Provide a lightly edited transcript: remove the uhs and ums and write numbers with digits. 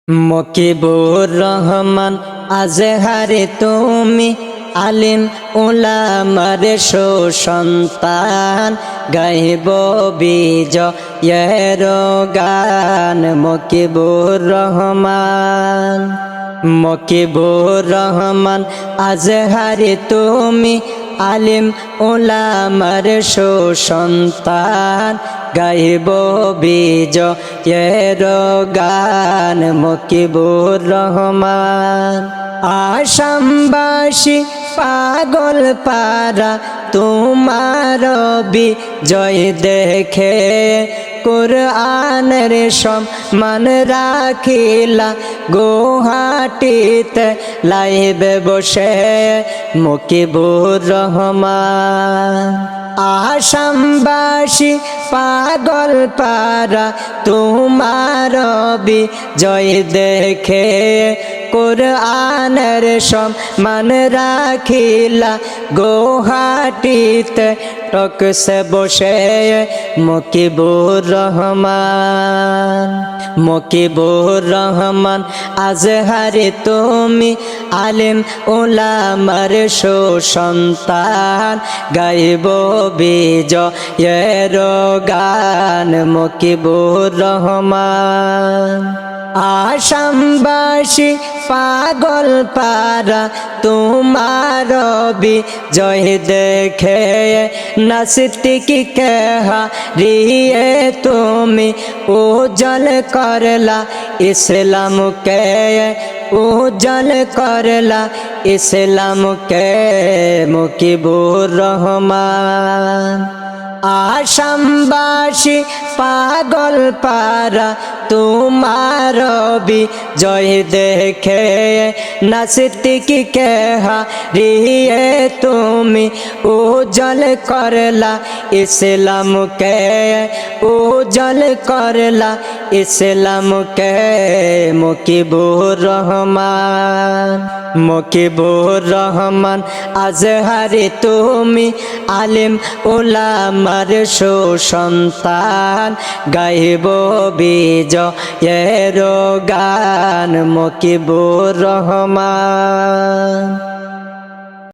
মকিবুর রহমান আজহারে তুমি আলিম উলামার সুসন্তান গাইব বিজয়ের গান। মকিবুর রহমান আজহারে তুমি আলিম উলামার সুসন্তান গাইব বিজয়ের গান। মকিবুর রহমান আসামবাসী পাগল পারা তোমার বিজয় দেখে কুরআনের সম্মান রাখিলা গুয়াহাটিতে লাইভে বসে। মকিবুর রহমান আসামবাসী পাগল পারা তোমার বিজয় দেখে কুরআনের সম্মান রাখিলা গুয়াহাটিতে টকসে বসে। মকিবুর রহমান আজহারে তুমি আলিম উলামার সুসন্তান গাইব বিজয়ের গান। মকিবুর রহমান আসামবাসী পাগল পারা তোমার বিজয় দেখে নাস্তিককে হারিয়ে তুমি উজ্জ্বল করলা ইসলামকে, উজ্জ্বল করলা ইসলামকে। মকিবুর রহমান আসামবাসী পাগল পারা তোমার বিজয় দেখে নাস্তিককে হারিয়ে তুমি উজ্জ্বল করলা ইসলামকে, উজ্জ্বল করলা ইসলামকে। মকিবুর রহমান আজহারে তুমি আলিম উলামার সুসন্তান গাইব বিজয়ের গান। মকিবুর রহমান।